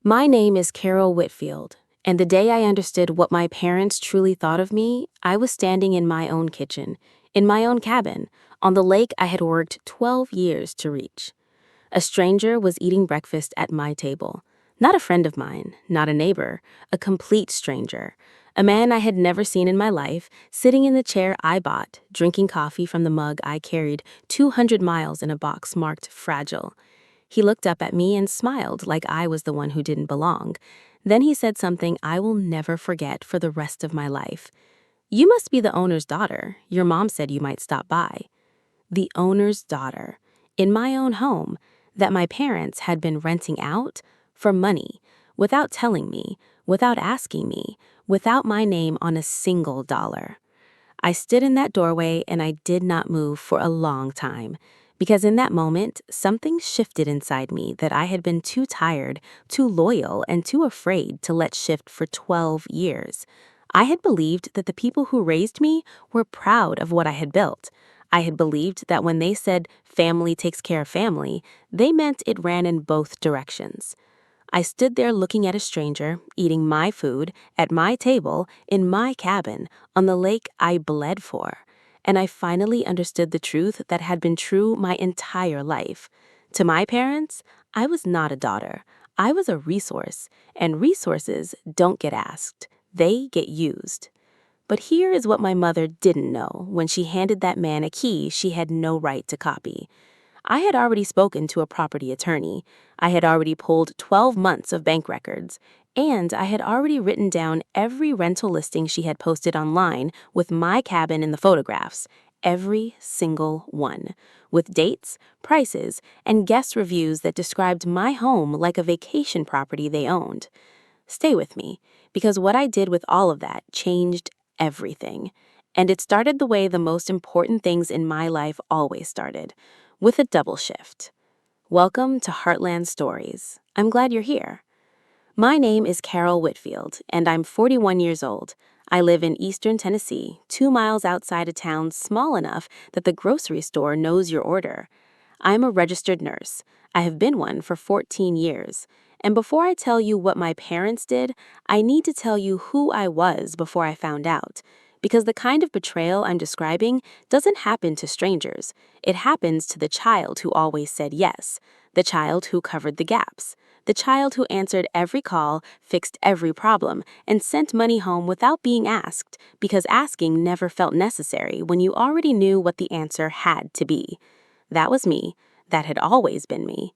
My name is Carol Whitfield, and the day I understood what my parents truly thought of me, I was standing in my own kitchen, in my own cabin, on the lake I had worked 12 years to reach. A stranger was eating breakfast at my table. Not a friend of mine, not a neighbor, a complete stranger. A man I had never seen in my life, sitting in the chair I bought, drinking coffee from the mug I carried 200 miles in a box marked fragile. He looked up at me and smiled like I was the one who didn't belong. Then he said something I will never forget for the rest of my life. "You must be the owner's daughter. Your mom said you might stop by." The owner's daughter, in my own home, that my parents had been renting out for money, without telling me, without asking me, without my name on a single dollar. I stood in that doorway and I did not move for a long time, because in that moment, something shifted inside me that I had been too tired, too loyal, and too afraid to let shift for 12 years. I had believed that the people who raised me were proud of what I had built. I had believed that when they said family takes care of family, they meant it ran in both directions. I stood there looking at a stranger, eating my food, at my table, in my cabin, on the lake I bled for. And I finally understood the truth that had been true my entire life. To my parents, I was not a daughter. I was a resource, and resources don't get asked. They get used. But here is what my mother didn't know when she handed that man a key she had no right to copy. I had already spoken to a property attorney. I had already pulled 12 months of bank records. And I had already written down every rental listing she had posted online with my cabin in the photographs. Every single one. With dates, prices, and guest reviews that described my home like a vacation property they owned. Stay with me, because what I did with all of that changed everything. And it started the way the most important things in my life always started, with a double shift. Welcome to Heartland Stories. I'm glad you're here. My name is Carol Whitfield, and I'm 41 years old. I live in eastern Tennessee, 2 miles outside a town small enough that the grocery store knows your order. I'm a registered nurse. I have been one for 14 years. And before I tell you what my parents did, I need to tell you who I was before I found out. Because the kind of betrayal I'm describing doesn't happen to strangers. It happens to the child who always said yes, the child who covered the gaps, the child who answered every call, fixed every problem, and sent money home without being asked, because asking never felt necessary when you already knew what the answer had to be. That was me. That had always been me.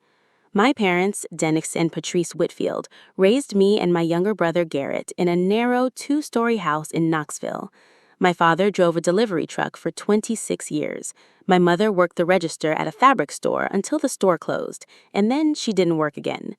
My parents, Dennis and Patrice Whitfield, raised me and my younger brother Garrett in a narrow 2-story house in Knoxville. My father drove a delivery truck for 26 years. My mother worked the register at a fabric store until the store closed, and then she didn't work again.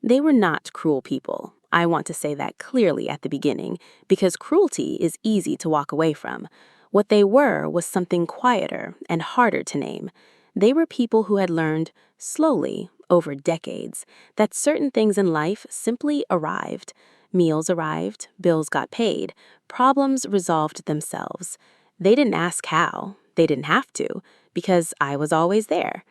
They were not cruel people. I want to say that clearly at the beginning, because cruelty is easy to walk away from. What they were was something quieter and harder to name. They were people who had learned, slowly, over decades, that certain things in life simply arrived. Meals arrived, bills got paid, problems resolved themselves. They didn't ask how. They didn't have to, because I was always there.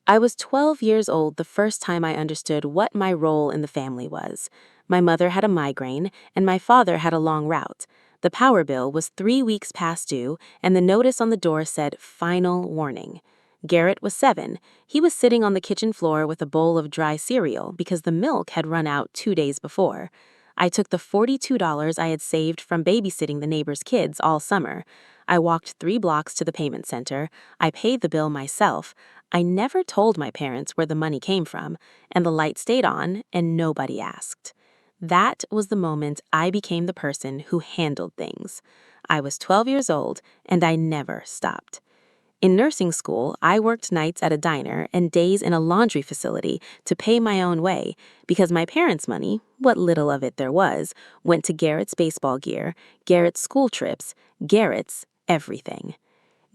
I was 12 years old the first time I understood what my role in the family was. My mother had a migraine, and my father had a long route. The power bill was 3 weeks past due, and the notice on the door said, "Final warning." Garrett was 7. He was sitting on the kitchen floor with a bowl of dry cereal because the milk had run out 2 days before. I took the $42 I had saved from babysitting the neighbor's kids all summer. I walked 3 blocks to the payment center. I paid the bill myself. I never told my parents where the money came from, and the light stayed on, and nobody asked. That was the moment I became the person who handled things. I was 12 years old, and I never stopped. In nursing school, I worked nights at a diner and days in a laundry facility to pay my own way because my parents' money, what little of it there was, went to Garrett's baseball gear, Garrett's school trips, Garrett's everything.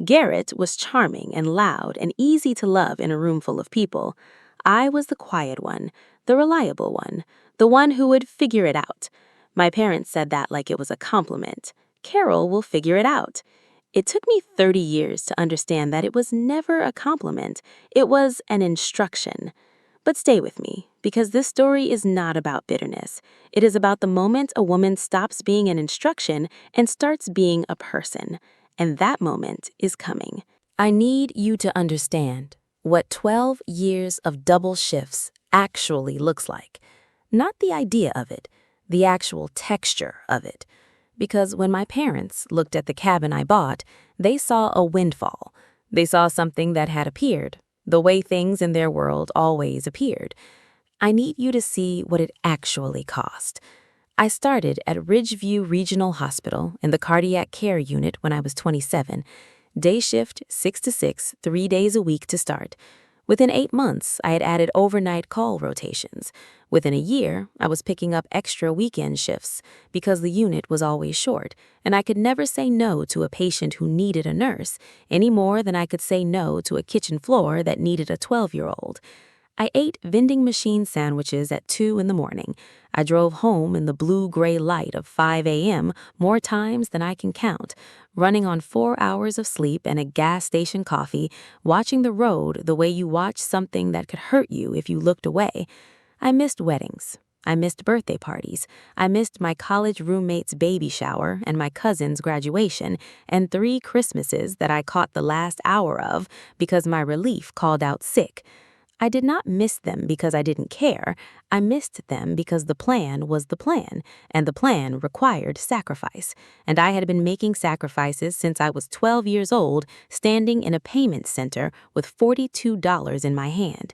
Garrett was charming and loud and easy to love in a room full of people. I was the quiet one, the reliable one, the one who would figure it out. My parents said that like it was a compliment. Carol will figure it out. It took me 30 years to understand that it was never a compliment. It was an instruction. But stay with me, because this story is not about bitterness. It is about the moment a woman stops being an instruction and starts being a person. And that moment is coming. I need you to understand what 12 years of double shifts actually looks like. Not the idea of it, the actual texture of it. Because when my parents looked at the cabin I bought, they saw a windfall. They saw something that had appeared, the way things in their world always appeared. I need you to see what it actually cost. I started at Ridgeview Regional Hospital in the cardiac care unit when I was 27. Day shift, 6 to 6, 3 days a week to start. Within 8 months, I had added overnight call rotations. Within a year, I was picking up extra weekend shifts because the unit was always short, and I could never say no to a patient who needed a nurse, any more than I could say no to a kitchen floor that needed a 12-year-old. I ate vending machine sandwiches at 2 in the morning. I drove home in the blue-gray light of 5 a.m. more times than I can count, running on 4 hours of sleep and a gas station coffee, watching the road the way you watch something that could hurt you if you looked away. I missed weddings. I missed birthday parties. I missed my college roommate's baby shower and my cousin's graduation, and 3 Christmases that I caught the last hour of because my relief called out sick. I did not miss them because I didn't care. I missed them because the plan was the plan, and the plan required sacrifice. And I had been making sacrifices since I was 12 years old, standing in a payment center with $42 in my hand.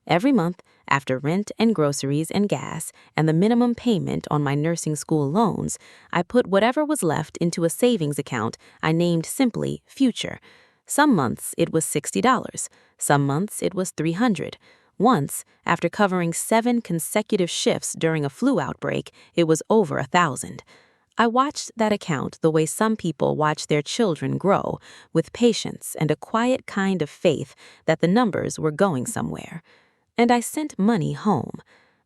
Every month, after rent and groceries and gas and the minimum payment on my nursing school loans, I put whatever was left into a savings account I named simply Future. Some months it was $60. Some months it was $300. Once, after covering 7 consecutive shifts during a flu outbreak, it was over $1,000. I watched that account the way some people watch their children grow, with patience and a quiet kind of faith that the numbers were going somewhere. And I sent money home.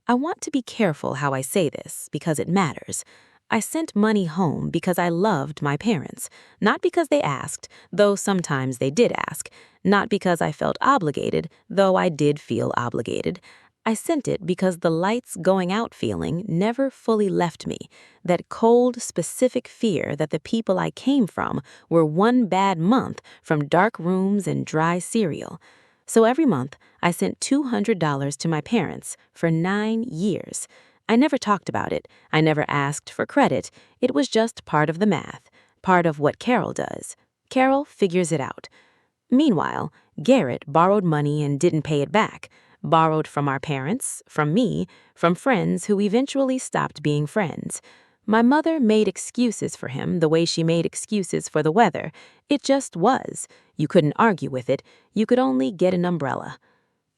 I want to be careful how I say this because it matters. I sent money home because I loved my parents, not because they asked, though sometimes they did ask, not because I felt obligated, though I did feel obligated. I sent it because the lights going out feeling never fully left me, that cold, specific fear that the people I came from were one bad month from dark rooms and dry cereal. So every month, I sent $200 to my parents for 9 years. I never talked about it. I never asked for credit. It was just part of the math, part of what Carol does. Carol figures it out. Meanwhile, Garrett borrowed money and didn't pay it back. Borrowed from our parents, from me, from friends who eventually stopped being friends. My mother made excuses for him the way she made excuses for the weather. It just was. You couldn't argue with it. You could only get an umbrella.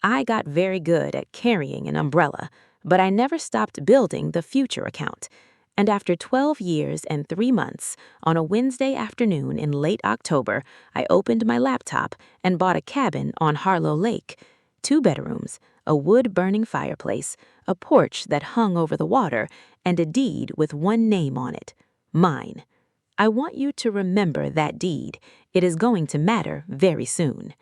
I got very good at carrying an umbrella, but I never stopped building the Future account. And after 12 years and 3 months, on a Wednesday afternoon in late October, I opened my laptop and bought a cabin on Harlow Lake. 2 bedrooms, a wood-burning fireplace, a porch that hung over the water, and a deed with one name on it, mine. I want you to remember that deed. It is going to matter very soon.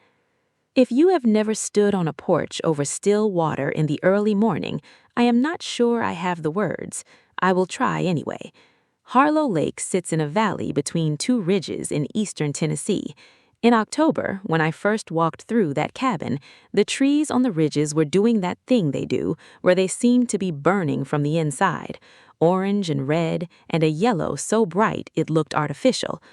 If you have never stood on a porch over still water in the early morning, I am not sure I have the words. I will try anyway. Harlow Lake sits in a valley between 2 ridges in eastern Tennessee. In October, when I first walked through that cabin, the trees on the ridges were doing that thing they do, where they seem to be burning from the inside, orange and red, and a yellow so bright it looked artificial.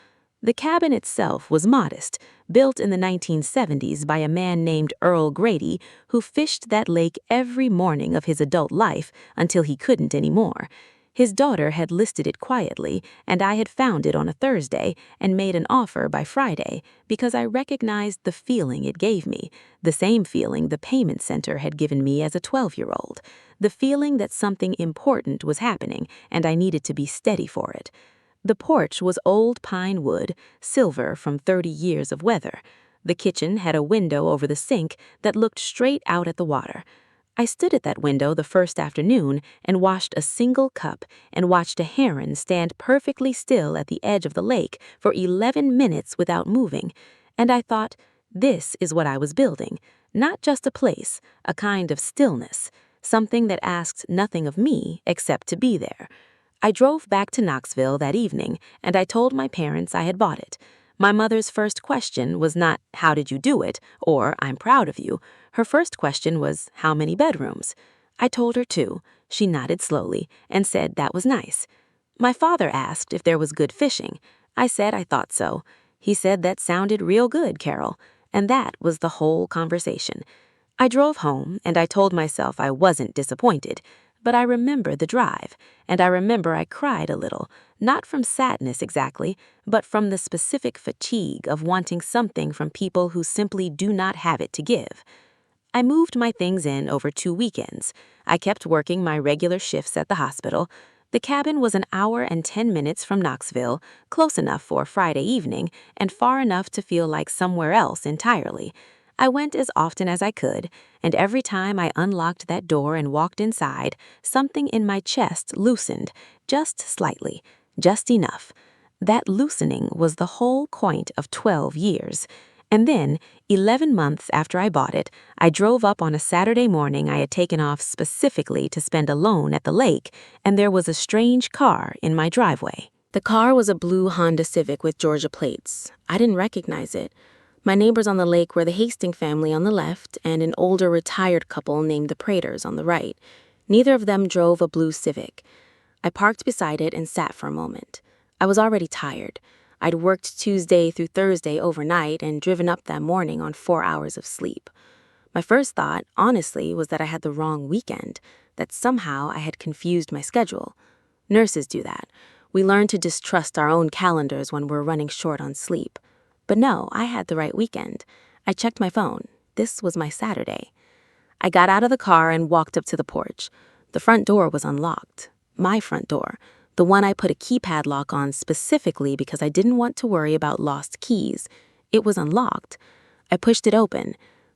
The cabin itself was modest, built in the 1970s by a man named Earl Grady, who fished that lake every morning of his adult life until he couldn't anymore. His daughter had listed it quietly, and I had found it on a Thursday and made an offer by Friday because I recognized the feeling it gave me, the same feeling the payment center had given me as a 12-year-old, the feeling that something important was happening and I needed to be steady for it. The porch was old pine wood, silver from 30 years of weather. The kitchen had a window over the sink that looked straight out at the water. I stood at that window the first afternoon and washed a single cup and watched a heron stand perfectly still at the edge of the lake for 11 minutes without moving. And I thought, this is what I was building. not just a place, a kind of stillness, something that asked nothing of me except to be there. I drove back to Knoxville that evening, and I told my parents I had bought it. My mother's first question was not, "How did you do it?" or "I'm proud of you." Her first question was, "How many bedrooms?" I told her 2. She nodded slowly and said that was nice. My father asked if there was good fishing. I said I thought so. He said that sounded real good, Carol. And that was the whole conversation. I drove home, and I told myself I wasn't disappointed. But I remember the drive, and I remember I cried a little, not from sadness exactly, but from the specific fatigue of wanting something from people who simply do not have it to give. I moved my things in over 2 weekends. I kept working my regular shifts at the hospital. The cabin was an hour and 10 minutes from Knoxville, close enough for a Friday evening, and far enough to feel like somewhere else entirely. I went as often as I could, and every time I unlocked that door and walked inside, something in my chest loosened, just slightly, just enough. That loosening was the whole point of 12 years. And then, 11 months after I bought it, I drove up on a Saturday morning I had taken off specifically to spend alone at the lake, and there was a strange car in my driveway. The car was a blue Honda Civic with Georgia plates. I didn't recognize it. My neighbors on the lake were the Hastings family on the left and an older retired couple named the Praters on the right. Neither of them drove a blue Civic. I parked beside it and sat for a moment. I was already tired. I'd worked Tuesday through Thursday overnight and driven up that morning on 4 hours of sleep. My first thought, honestly, was that I had the wrong weekend, that somehow I had confused my schedule. Nurses do that. We learn to distrust our own calendars when we're running short on sleep. But no, I had the right weekend. I checked my phone. This was my Saturday. I got out of the car and walked up to the porch. The front door was unlocked. My front door. The one I put a keypad lock on specifically because I didn't want to worry about lost keys. It was unlocked. I pushed it open.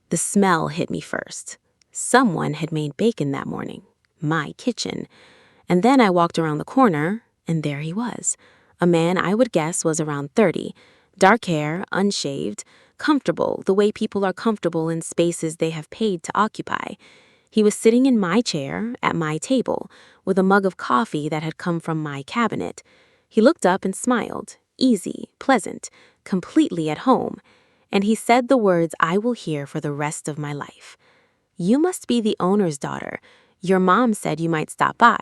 The smell hit me first. Someone had made bacon that morning. My kitchen. And then I walked around the corner, and there he was. A man I would guess was around 30. Dark hair, unshaved, comfortable the way people are comfortable in spaces they have paid to occupy. He was sitting in my chair, at my table, with a mug of coffee that had come from my cabinet. He looked up and smiled, easy, pleasant, completely at home, and he said the words I will hear for the rest of my life. "You must be the owner's daughter. Your mom said you might stop by."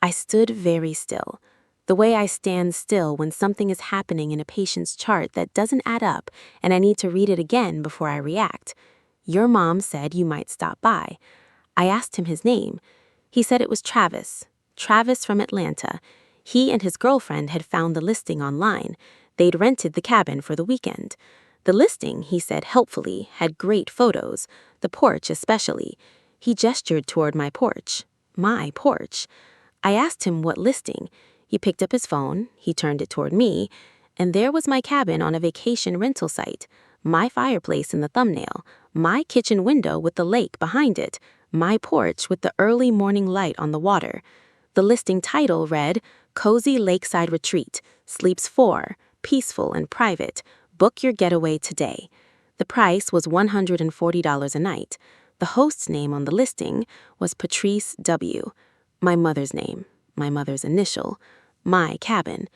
I stood very still, the way I stand still when something is happening in a patient's chart that doesn't add up and I need to read it again before I react. "Your mom said you might stop by." I asked him his name. He said it was Travis. Travis from Atlanta. He and his girlfriend had found the listing online. They'd rented the cabin for the weekend. The listing, he said helpfully, had great photos, the porch especially. He gestured toward my porch. My porch. I asked him what listing. He picked up his phone, he turned it toward me, and there was my cabin on a vacation rental site, my fireplace in the thumbnail, my kitchen window with the lake behind it, my porch with the early morning light on the water. The listing title read, "Cozy Lakeside Retreat, Sleeps 4, Peaceful and Private. Book your getaway today." The price was $140 a night. The host's name on the listing was Patrice W., my mother's name, my mother's initial, my cabin.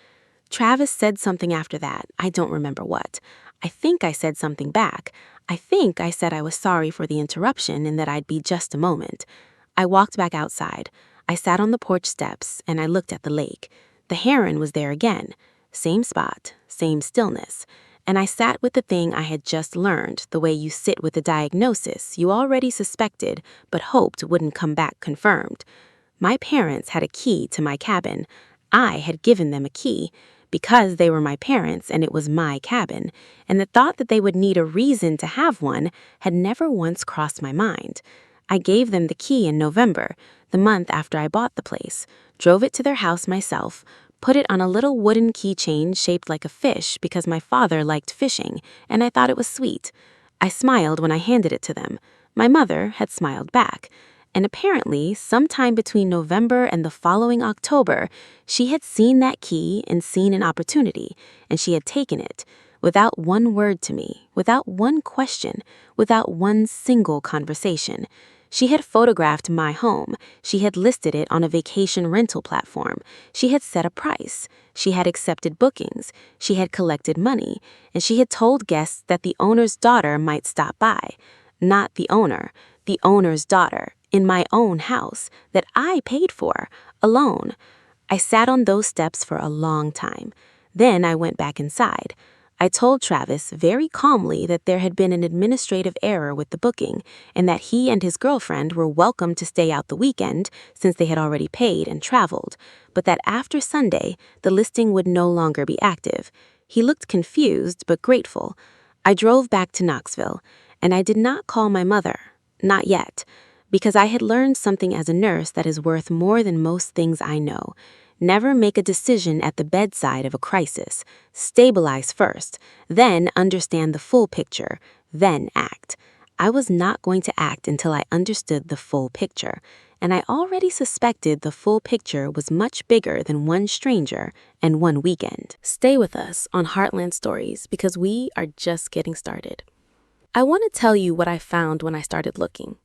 Travis said something after that. I don't remember what. I think I said something back. I think I said I was sorry for the interruption and that I'd be just a moment. I walked back outside. I sat on the porch steps and I looked at the lake. The heron was there again. Same spot, same stillness. And I sat with the thing I had just learned, the way you sit with a diagnosis you already suspected but hoped wouldn't come back confirmed. My parents had a key to my cabin. I had given them a key because they were my parents and it was my cabin, and the thought that they would need a reason to have one had never once crossed my mind. I gave them the key in November, the month after I bought the place, drove it to their house myself, put it on a little wooden keychain shaped like a fish because my father liked fishing, and I thought it was sweet. I smiled when I handed it to them. My mother had smiled back. And apparently, sometime between November and the following October, she had seen that key and seen an opportunity, and she had taken it. without one word to me, without one question, without one single conversation. She had photographed my home. She had listed it on a vacation rental platform. She had set a price. She had accepted bookings. She had collected money. And she had told guests that the owner's daughter might stop by. Not the owner's daughter, in my own house, that I paid for, alone. I sat on those steps for a long time. Then I went back inside. I told Travis very calmly that there had been an administrative error with the booking and that he and his girlfriend were welcome to stay out the weekend since they had already paid and traveled, but that after Sunday, the listing would no longer be active. He looked confused but grateful. I drove back to Knoxville, and I did not call my mother. Not yet, because I had learned something as a nurse that is worth more than most things I know. Never make a decision at the bedside of a crisis. Stabilize first, then understand the full picture, then act. I was not going to act until I understood the full picture, and I already suspected the full picture was much bigger than one stranger and one weekend. Stay with us on Heartland Stories because we are just getting started. I want to tell you what I found when I started looking.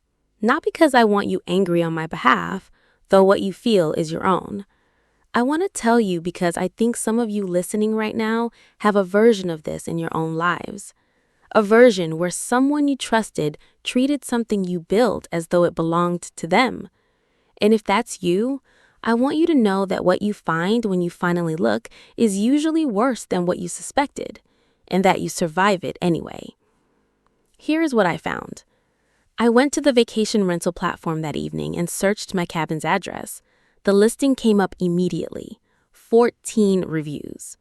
Not because I want you angry on my behalf, though what you feel is your own. I want to tell you because I think some of you listening right now have a version of this in your own lives. A version where someone you trusted treated something you built as though it belonged to them. And if that's you, I want you to know that what you find when you finally look is usually worse than what you suspected, and that you survive it anyway. Here's what I found. I went to the vacation rental platform that evening and searched my cabin's address. The listing came up immediately. 14 reviews.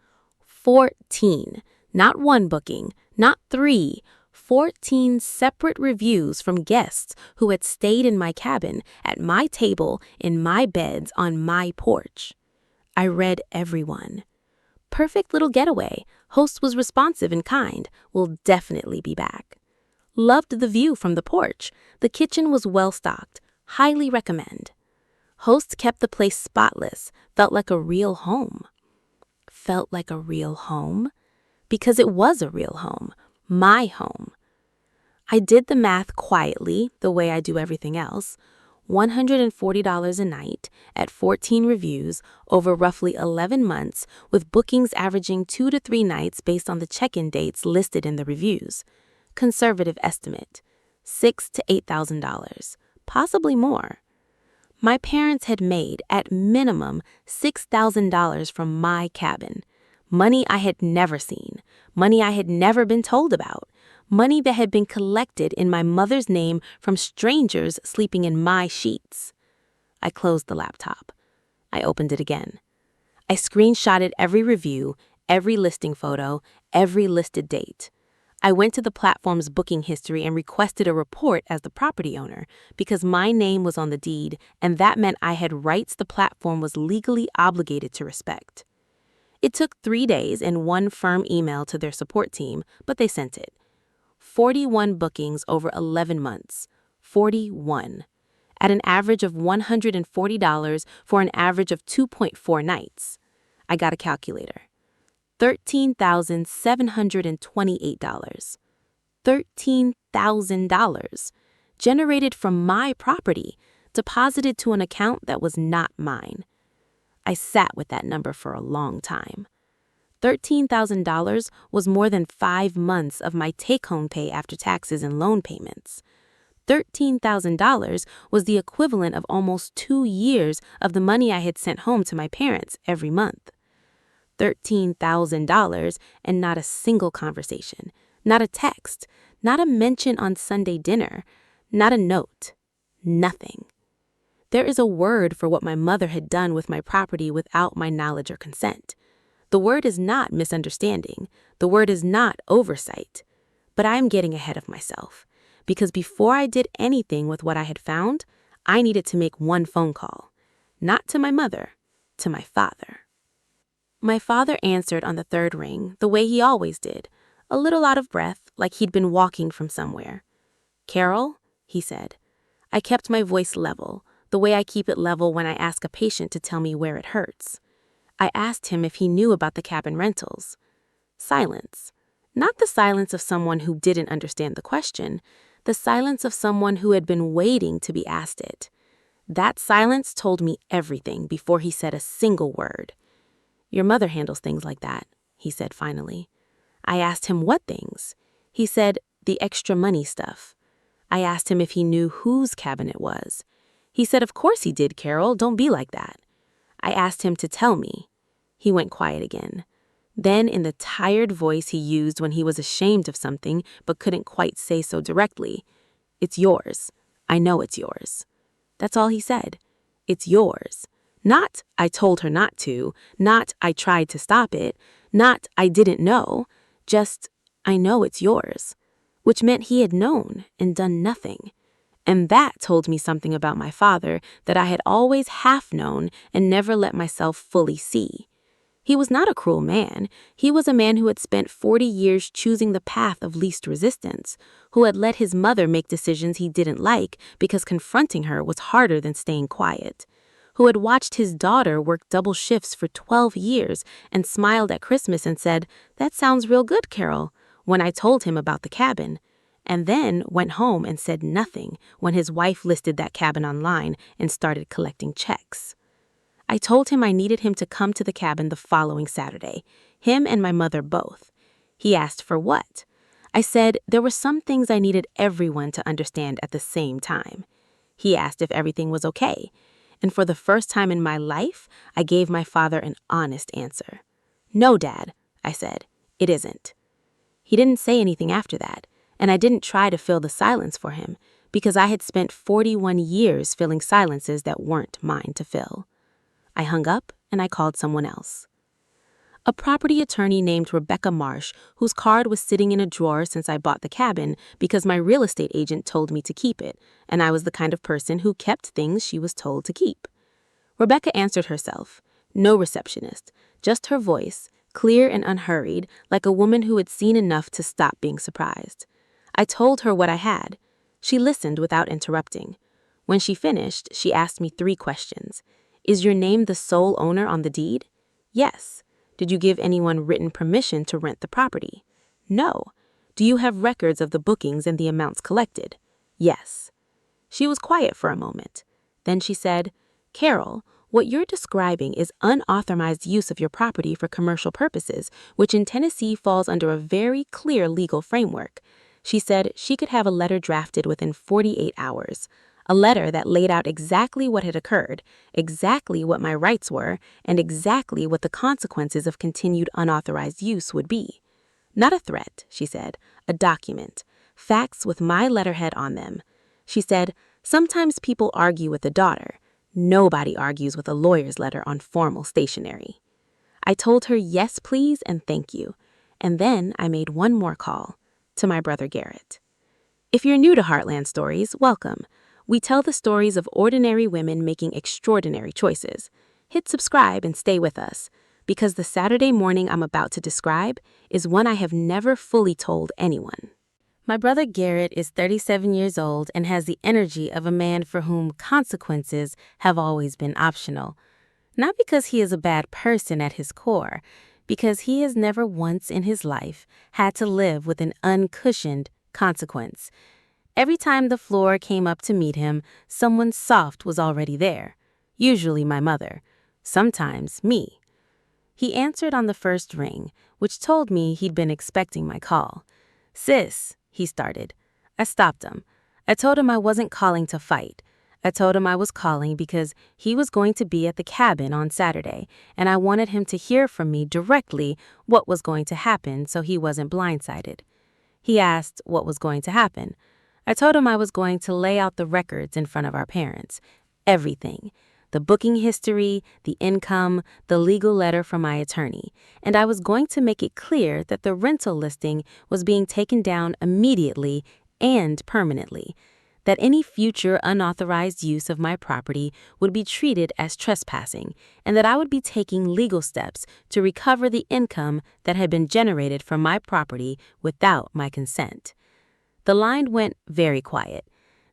14. Not one booking, not 3. 14 separate reviews from guests who had stayed in my cabin, at my table, in my beds, on my porch. I read every one. Perfect little getaway. Host was responsive and kind. Will definitely be back. Loved the view from the porch. The kitchen was well stocked. Highly recommend. Host kept the place spotless, felt like a real home. Felt like a real home? Because it was a real home, my home. I did the math quietly, the way I do everything else. $140 a night at 14 reviews over roughly 11 months, with bookings averaging 2 to 3 nights based on the check-in dates listed in the reviews. Conservative estimate, $6,000 to $8,000, possibly more. My parents had made, at minimum, $6,000 from my cabin. Money I had never seen, money I had never been told about, money that had been collected in my mother's name from strangers sleeping in my sheets. I closed the laptop. I opened it again. I screenshotted every review, every listing photo, every listed date. I went to the platform's booking history and requested a report as the property owner because my name was on the deed, and that meant I had rights the platform was legally obligated to respect. It took 3 days and one firm email to their support team, but they sent it. 41 bookings over 11 months. 41. At an average of $140 for an average of 2.4 nights. I got a calculator. $13,728. $13,000. Generated from my property, deposited to an account that was not mine. I sat with that number for a long time. $13,000 was more than 5 months of my take-home pay after taxes and loan payments. $13,000 was the equivalent of almost 2 years of the money I had sent home to my parents every month. $13,000 and not a single conversation, not a text, not a mention on Sunday dinner, not a note, nothing. There is a word for what my mother had done with my property without my knowledge or consent. The word is not misunderstanding. The word is not oversight. But I am getting ahead of myself, because before I did anything with what I had found, I needed to make one phone call. Not to my mother, to my father. My father answered on the 3rd ring the way he always did, a little out of breath, like he'd been walking from somewhere. "Carol," he said. I kept my voice level, the way I keep it level when I ask a patient to tell me where it hurts. I asked him if he knew about the cabin rentals. Silence. Not the silence of someone who didn't understand the question, the silence of someone who had been waiting to be asked it. That silence told me everything before he said a single word. "Your mother handles things like that," he said finally. I asked him what things. He said, "The extra money stuff." I asked him if he knew whose cabin it was. He said, "Of course he did, Carol, don't be like that." I asked him to tell me. He went quiet again. Then, in the tired voice he used when he was ashamed of something but couldn't quite say so directly, "It's yours. I know it's yours." That's all he said. "It's yours." Not, "I told her not to," not, "I tried to stop it," not, "I didn't know," just, "I know it's yours," which meant he had known and done nothing. And that told me something about my father that I had always half known and never let myself fully see. He was not a cruel man. He was a man who had spent 40 years choosing the path of least resistance, who had let his mother make decisions he didn't like because confronting her was harder than staying quiet, who had watched his daughter work double shifts for 12 years and smiled at Christmas and said, "That sounds real good, Carol," when I told him about the cabin, and then went home and said nothing when his wife listed that cabin online and started collecting checks. I told him I needed him to come to the cabin the following Saturday, him and my mother both. He asked for what? I said there were some things I needed everyone to understand at the same time. He asked if everything was okay, and for the first time in my life, I gave my father an honest answer. "No, Dad," I said, "it isn't." He didn't say anything after that, and I didn't try to fill the silence for him because I had spent 41 years filling silences that weren't mine to fill. I hung up and I called someone else. A property attorney named Rebecca Marsh, whose card was sitting in a drawer since I bought the cabin because my real estate agent told me to keep it, and I was the kind of person who kept things she was told to keep. Rebecca answered herself. No receptionist, just her voice, clear and unhurried, like a woman who had seen enough to stop being surprised. I told her what I had. She listened without interrupting. When she finished, she asked me 3 questions. "Is your name the sole owner on the deed?" "Yes." "Did you give anyone written permission to rent the property?" "No." "Do you have records of the bookings and the amounts collected?" "Yes." She was quiet for a moment. Then she said, "Carol, what you're describing is unauthorized use of your property for commercial purposes, which in Tennessee falls under a very clear legal framework." She said she could have a letter drafted within 48 hours. A letter that laid out exactly what had occurred, exactly what my rights were, and exactly what the consequences of continued unauthorized use would be. Not a threat, she said, a document. Facts with my letterhead on them. She said, "Sometimes people argue with a daughter. Nobody argues with a lawyer's letter on formal stationery." I told her yes, please, and thank you. And then I made one more call to my brother Garrett. If you're new to Heartland Stories, welcome. We tell the stories of ordinary women making extraordinary choices. Hit subscribe and stay with us, because the Saturday morning I'm about to describe is one I have never fully told anyone. My brother Garrett is 37 years old and has the energy of a man for whom consequences have always been optional. Not because he is a bad person at his core, because he has never once in his life had to live with an uncushioned consequence. Every time the floor came up to meet him, someone soft was already there, usually my mother, sometimes me. He answered on the first ring, which told me he'd been expecting my call. "Sis," he started. I stopped him. I told him I wasn't calling to fight. I told him I was calling because he was going to be at the cabin on Saturday, and I wanted him to hear from me directly what was going to happen so he wasn't blindsided. He asked what was going to happen. I told him I was going to lay out the records in front of our parents. Everything. The booking history, the income, the legal letter from my attorney. And I was going to make it clear that the rental listing was being taken down immediately and permanently. That any future unauthorized use of my property would be treated as trespassing, and that I would be taking legal steps to recover the income that had been generated from my property without my consent. The line went very quiet.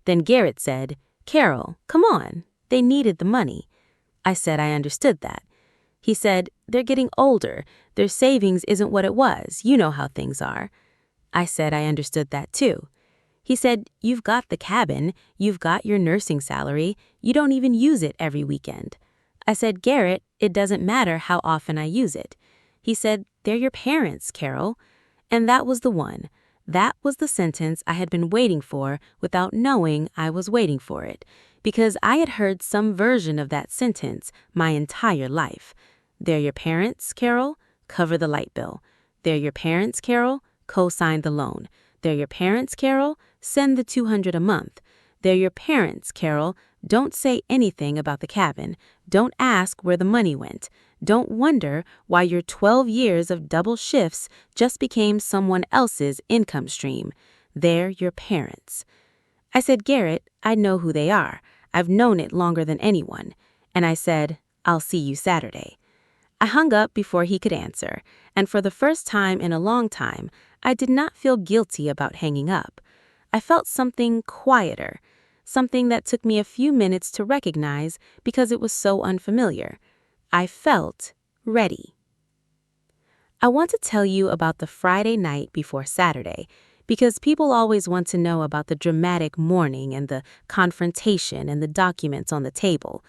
Then Garrett said, "Carol, come on. They needed the money." I said I understood that. He said, "They're getting older. Their savings isn't what it was. You know how things are." I said I understood that too. He said, "You've got the cabin, you've got your nursing salary, you don't even use it every weekend." I said, "Garrett, it doesn't matter how often I use it." He said, "They're your parents, Carol." And that was the one. That was the sentence I had been waiting for without knowing I was waiting for it, because I had heard some version of that sentence my entire life. "They're your parents, Carol? Cover the light bill. They're your parents, Carol? Co-sign the loan. They're your parents, Carol? Send the $200 a month. They're your parents, Carol. Don't say anything about the cabin. Don't ask where the money went. Don't wonder why your 12 years of double shifts just became someone else's income stream. They're your parents." I said, "Garrett, I know who they are. I've known it longer than anyone." And I said, "I'll see you Saturday." I hung up before he could answer, and for the first time in a long time, I did not feel guilty about hanging up. I felt something quieter, something that took me a few minutes to recognize because it was so unfamiliar. I felt ready. I want to tell you about the Friday night before Saturday, because people always want to know about the dramatic morning and the confrontation and the documents on the table.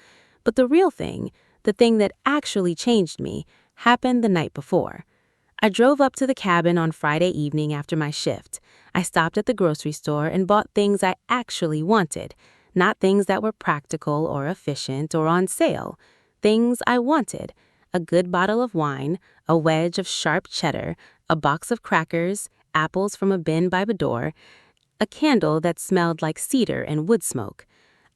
But the real thing, the thing that actually changed me, happened the night before. I drove up to the cabin on Friday evening after my shift. I stopped at the grocery store and bought things I actually wanted, not things that were practical or efficient or on sale. Things I wanted: a good bottle of wine, a wedge of sharp cheddar, a box of crackers, apples from a bin by the door, a candle that smelled like cedar and wood smoke.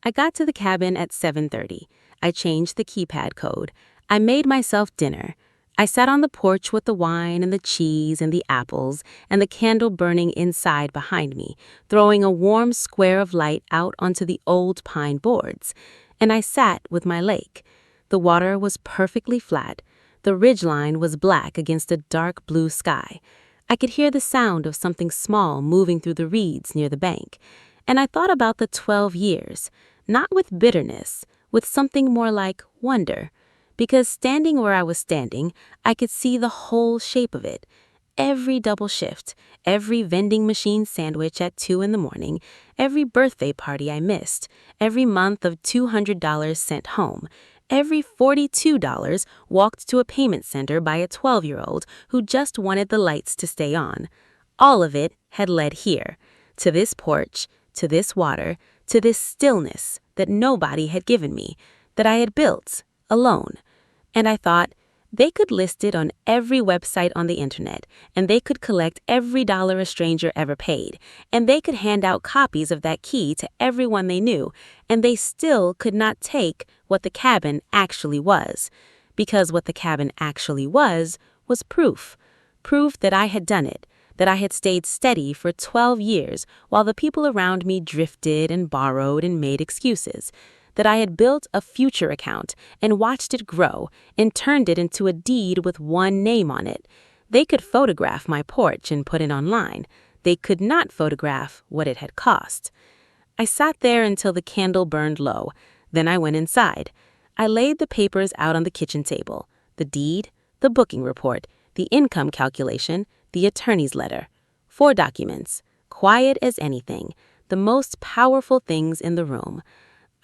I got to the cabin at 7:30. I changed the keypad code. I made myself dinner. I sat on the porch with the wine and the cheese and the apples and the candle burning inside behind me, throwing a warm square of light out onto the old pine boards. And I sat with my lake. The water was perfectly flat. The ridgeline was black against a dark blue sky. I could hear the sound of something small moving through the reeds near the bank. And I thought about the 12 years, not with bitterness, with something more like wonder. Because standing where I was standing, I could see the whole shape of it. Every double shift, every vending machine sandwich at 2 in the morning, every birthday party I missed, every month of $200 sent home, every $42 walked to a payment center by a 12-year-old who just wanted the lights to stay on. All of it had led here, to this porch, to this water, to this stillness that nobody had given me, that I had built alone. And I thought, they could list it on every website on the internet, and they could collect every dollar a stranger ever paid, and they could hand out copies of that key to everyone they knew, and they still could not take what the cabin actually was. Because what the cabin actually was proof. Proof that I had done it, that I had stayed steady for 12 years while the people around me drifted and borrowed and made excuses. That I had built a future account and watched it grow and turned it into a deed with one name on it. They could photograph my porch and put it online. They could not photograph what it had cost. I sat there until the candle burned low. Then I went inside. I laid the papers out on the kitchen table: the deed, the booking report, the income calculation, the attorney's letter. 4 documents, quiet as anything, the most powerful things in the room.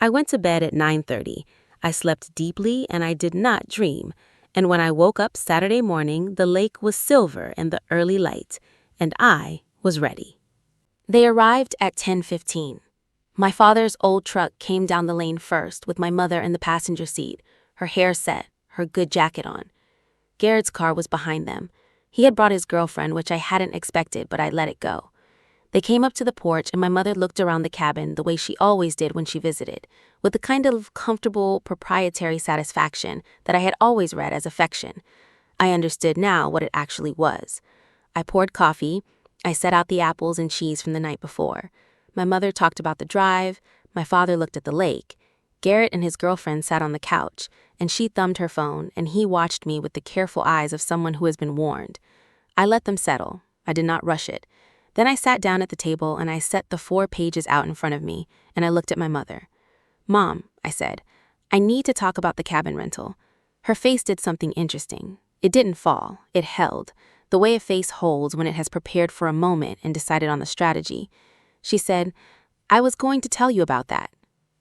I went to bed at 9:30. I slept deeply and I did not dream. And when I woke up Saturday morning, the lake was silver in the early light, and I was ready. They arrived at 10:15. My father's old truck came down the lane first with my mother in the passenger seat, her hair set, her good jacket on. Garrett's car was behind them. He had brought his girlfriend, which I hadn't expected, but I let it go. They came up to the porch, and my mother looked around the cabin the way she always did when she visited, with the kind of comfortable, proprietary satisfaction that I had always read as affection. I understood now what it actually was. I poured coffee. I set out the apples and cheese from the night before. My mother talked about the drive. My father looked at the lake. Garrett and his girlfriend sat on the couch, and she thumbed her phone, and he watched me with the careful eyes of someone who has been warned. I let them settle. I did not rush it. Then I sat down at the table and I set the 4 pages out in front of me, and I looked at my mother. "Mom," I said, "I need to talk about the cabin rental." Her face did something interesting. It didn't fall, it held, the way a face holds when it has prepared for a moment and decided on the strategy. She said, "I was going to tell you about that."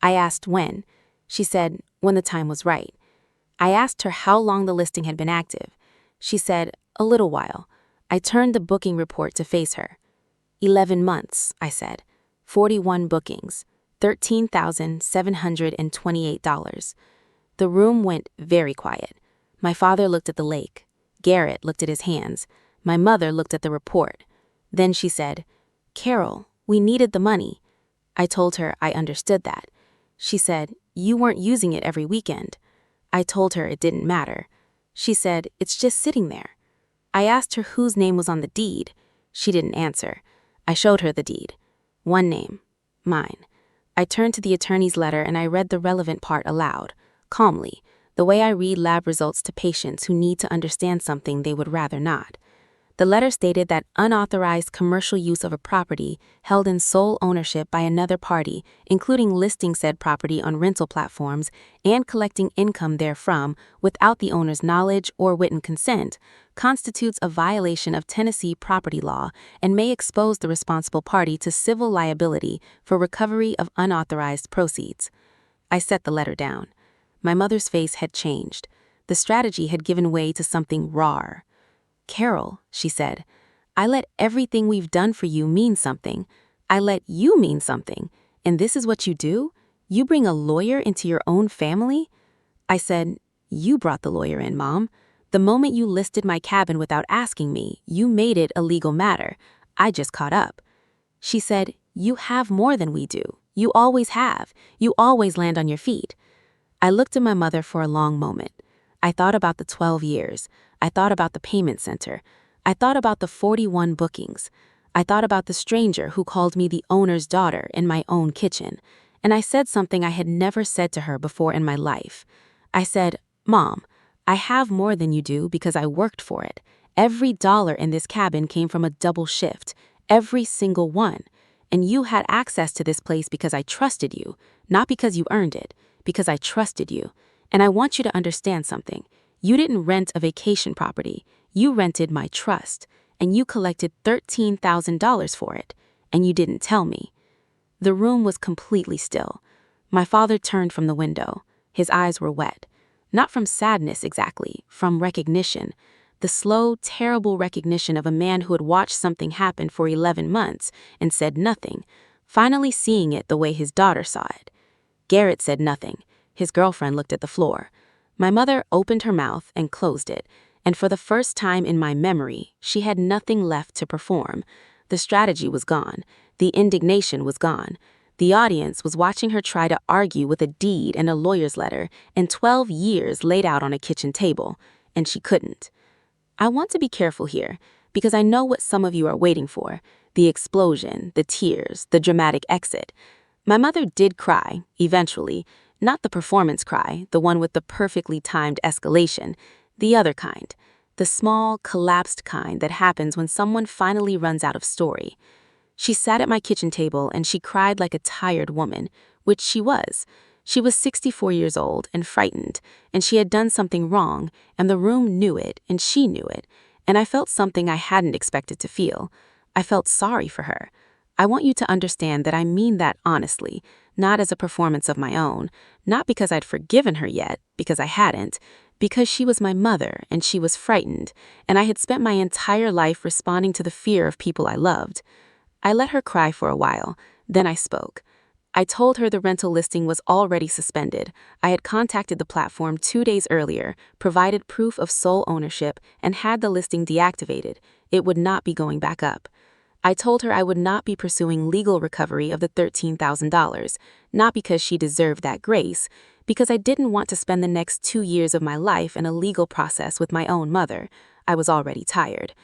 I asked when. She said, "When the time was right." I asked her how long the listing had been active. She said, "A little while." I turned the booking report to face her. 11 months, I said. 41 bookings. $13,728. The room went very quiet. My father looked at the lake. Garrett looked at his hands. My mother looked at the report. Then she said, "Carol, we needed the money." I told her I understood that. She said, "You weren't using it every weekend." I told her it didn't matter. She said, "It's just sitting there." I asked her whose name was on the deed. She didn't answer. I showed her the deed. One name. Mine. I turned to the attorney's letter and I read the relevant part aloud, calmly, the way I read lab results to patients who need to understand something they would rather not. The letter stated that unauthorized commercial use of a property held in sole ownership by another party, including listing said property on rental platforms and collecting income therefrom without the owner's knowledge or written consent, constitutes a violation of Tennessee property law and may expose the responsible party to civil liability for recovery of unauthorized proceeds. I set the letter down. My mother's face had changed. The strategy had given way to something rawer. "Carol," she said, "I let everything we've done for you mean something. I let you mean something. And this is what you do? You bring a lawyer into your own family?" I said, "You brought the lawyer in, Mom. The moment you listed my cabin without asking me, you made it a legal matter. I just caught up." She said, "You have more than we do. You always have. You always land on your feet." I looked at my mother for a long moment. I thought about the 12 years. I thought about the payment center. I thought about the 41 bookings. I thought about the stranger who called me the owner's daughter in my own kitchen. And I said something I had never said to her before in my life. I said, "Mom, I have more than you do because I worked for it. Every dollar in this cabin came from a double shift. Every single one. And you had access to this place because I trusted you, not because you earned it, because I trusted you. And I want you to understand something. You didn't rent a vacation property. You rented my trust, and you collected $13,000 for it, and you didn't tell me." The room was completely still. My father turned from the window. His eyes were wet. Not from sadness exactly, from recognition. The slow, terrible recognition of a man who had watched something happen for 11 months and said nothing, finally seeing it the way his daughter saw it. Garrett said nothing. His girlfriend looked at the floor. My mother opened her mouth and closed it, and for the first time in my memory, she had nothing left to perform. The strategy was gone. The indignation was gone. The audience was watching her try to argue with a deed and a lawyer's letter and 12 years laid out on a kitchen table, and she couldn't. I want to be careful here, because I know what some of you are waiting for: the explosion, the tears, the dramatic exit. My mother did cry, eventually. Not the performance cry, the one with the perfectly timed escalation, the other kind, the small, collapsed kind that happens when someone finally runs out of story. She sat at my kitchen table and she cried like a tired woman, which she was. She was 64 years old and frightened, and she had done something wrong, and the room knew it, and she knew it, and I felt something I hadn't expected to feel. I felt sorry for her. I want you to understand that I mean that honestly, not as a performance of my own, not because I'd forgiven her yet, because I hadn't, because she was my mother and she was frightened, and I had spent my entire life responding to the fear of people I loved. I let her cry for a while, then I spoke. I told her the rental listing was already suspended. I had contacted the platform 2 days earlier, provided proof of sole ownership, and had the listing deactivated. It would not be going back up. I told her I would not be pursuing legal recovery of the $13,000, not because she deserved that grace, because I didn't want to spend the next 2 years of my life in a legal process with my own mother. I was already tired.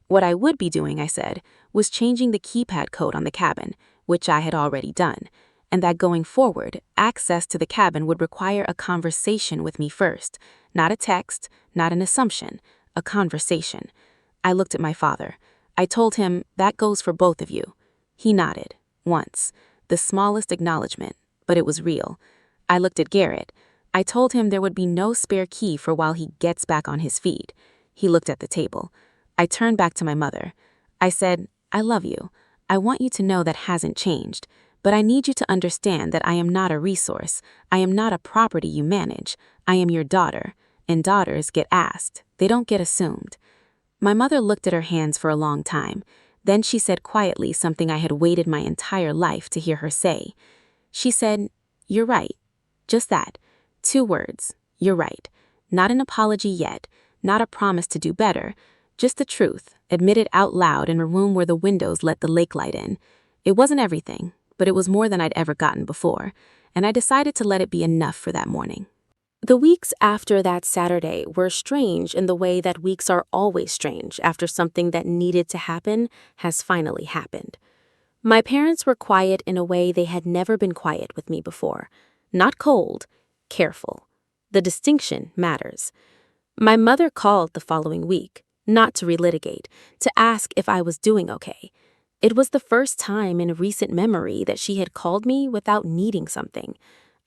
What I would be doing, I said, was changing the keypad code on the cabin, which I had already done, and that going forward, access to the cabin would require a conversation with me first, not a text, not an assumption, a conversation. I looked at my father. I told him, "That goes for both of you." He nodded, once, the smallest acknowledgement, but it was real. I looked at Garrett. I told him there would be no spare key for while he gets back on his feet. He looked at the table. I turned back to my mother. I said, I love you. I want you to know that hasn't changed. But I need you to understand that I am not a resource. I am not a property you manage. I am your daughter. And daughters get asked. They don't get assumed. My mother looked at her hands for a long time. Then she said quietly something I had waited my entire life to hear her say. She said, "You're right." Just that. 2 words. You're right. Not an apology yet. Not a promise to do better. Just the truth, admitted out loud in a room where the windows let the lake light in. It wasn't everything, but it was more than I'd ever gotten before, and I decided to let it be enough for that morning. The weeks after that Saturday were strange in the way that weeks are always strange after something that needed to happen has finally happened. My parents were quiet in a way they had never been quiet with me before. Not cold, careful. The distinction matters. My mother called the following week, not to relitigate, to ask if I was doing okay. It was the first time in recent memory that she had called me without needing something.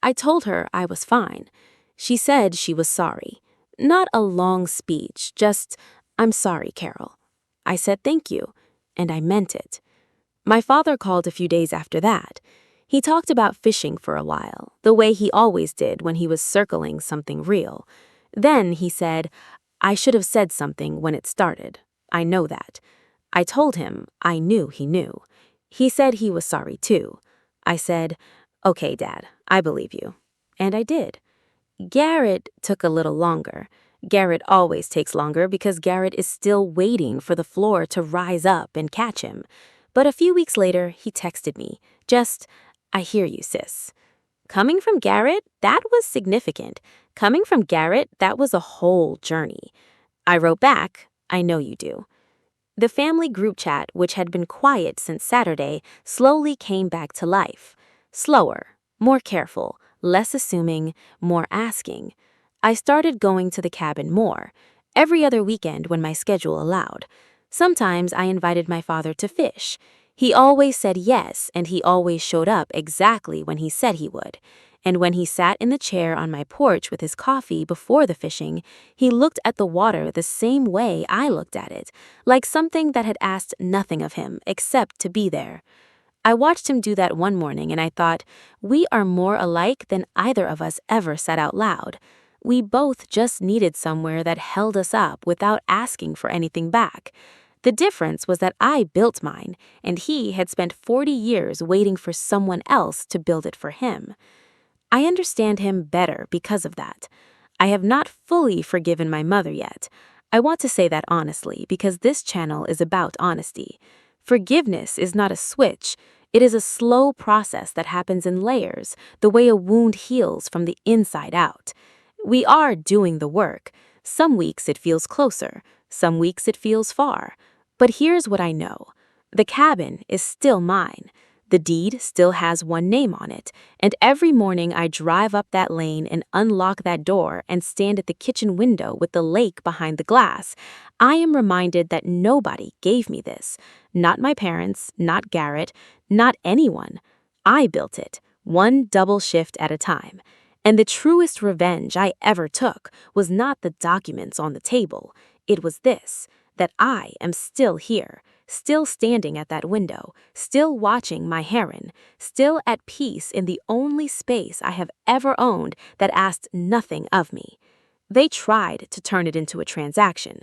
I told her I was fine. She said she was sorry. Not a long speech, just, "I'm sorry, Carol." I said thank you, and I meant it. My father called a few days after that. He talked about fishing for a while, the way he always did when he was circling something real. Then he said, "I should have said something when it started. I know that." I told him I knew he knew. He said he was sorry too. I said, "Okay, Dad, I believe you." And I did. Garrett took a little longer. Garrett always takes longer because Garrett is still waiting for the floor to rise up and catch him. But a few weeks later, he texted me, just, "I hear you, sis." Coming from Garrett, that was significant. Coming from Garrett, that was a whole journey. I wrote back, "I know you do." The family group chat, which had been quiet since Saturday, slowly came back to life. Slower, more careful, less assuming, more asking. I started going to the cabin more, every other weekend when my schedule allowed. Sometimes I invited my father to fish. He always said yes, and he always showed up exactly when he said he would. And when he sat in the chair on my porch with his coffee before the fishing, he looked at the water the same way I looked at it, like something that had asked nothing of him except to be there. I watched him do that one morning and I thought, we are more alike than either of us ever said out loud. We both just needed somewhere that held us up without asking for anything back. The difference was that I built mine, and he had spent 40 years waiting for someone else to build it for him. I understand him better because of that. I have not fully forgiven my mother yet. I want to say that honestly because this channel is about honesty. Forgiveness is not a switch. It is a slow process that happens in layers, the way a wound heals from the inside out. We are doing the work. Some weeks it feels closer, some weeks it feels far. But here's what I know. The cabin is still mine. The deed still has one name on it, and every morning I drive up that lane and unlock that door and stand at the kitchen window with the lake behind the glass. I am reminded that nobody gave me this. Not my parents, not Garrett, not anyone. I built it, one double shift at a time. And the truest revenge I ever took was not the documents on the table. It was this, that I am still here. Still standing at that window, still watching my heron, still at peace in the only space I have ever owned that asked nothing of me. They tried to turn it into a transaction.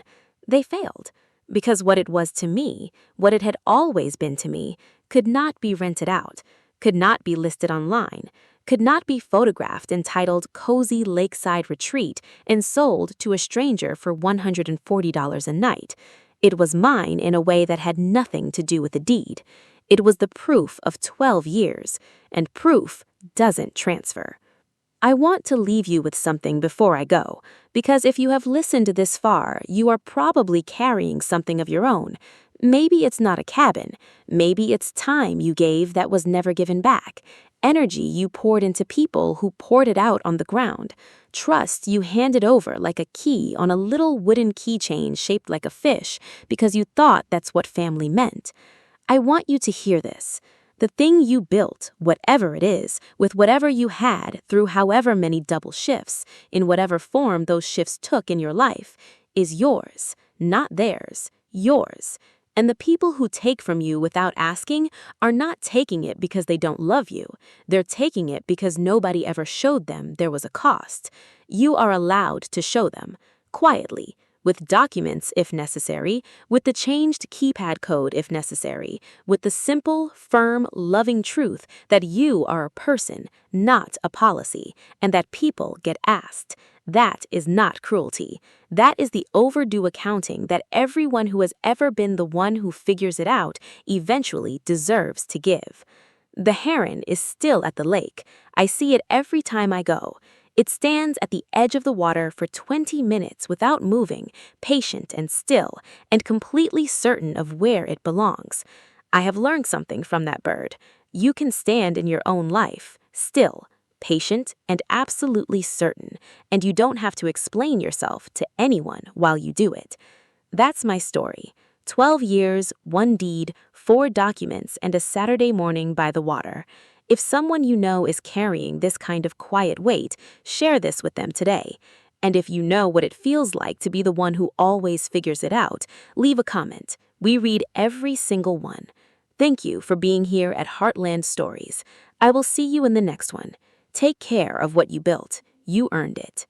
They failed, because what it was to me, what it had always been to me, could not be rented out, could not be listed online, could not be photographed entitled Cozy Lakeside Retreat and sold to a stranger for $140 a night. It was mine in a way that had nothing to do with the deed. It was the proof of 12 years, and proof doesn't transfer. I want to leave you with something before I go, because if you have listened this far, you are probably carrying something of your own. Maybe it's not a cabin. Maybe it's time you gave that was never given back. Energy you poured into people who poured it out on the ground. Trust you handed over like a key on a little wooden keychain shaped like a fish because you thought that's what family meant. I want you to hear this. The thing you built, whatever it is, with whatever you had through however many double shifts, in whatever form those shifts took in your life, is yours, not theirs, yours. And the people who take from you without asking are not taking it because they don't love you. They're taking it because nobody ever showed them there was a cost. You are allowed to show them, quietly, with documents if necessary, with the changed keypad code if necessary, with the simple, firm, loving truth that you are a person, not a policy, and that people get asked. That is not cruelty. That is the overdue accounting that everyone who has ever been the one who figures it out eventually deserves to give. The heron is still at the lake. I see it every time I go. It stands at the edge of the water for 20 minutes without moving, patient and still, and completely certain of where it belongs. I have learned something from that bird. You can stand in your own life, still, patient, and absolutely certain, and you don't have to explain yourself to anyone while you do it. That's my story. 12 years, 1 deed, 4 documents, and a Saturday morning by the water. If someone you know is carrying this kind of quiet weight, share this with them today. And if you know what it feels like to be the one who always figures it out, leave a comment. We read every single one. Thank you for being here at Heartland Stories. I will see you in the next one. Take care of what you built. You earned it.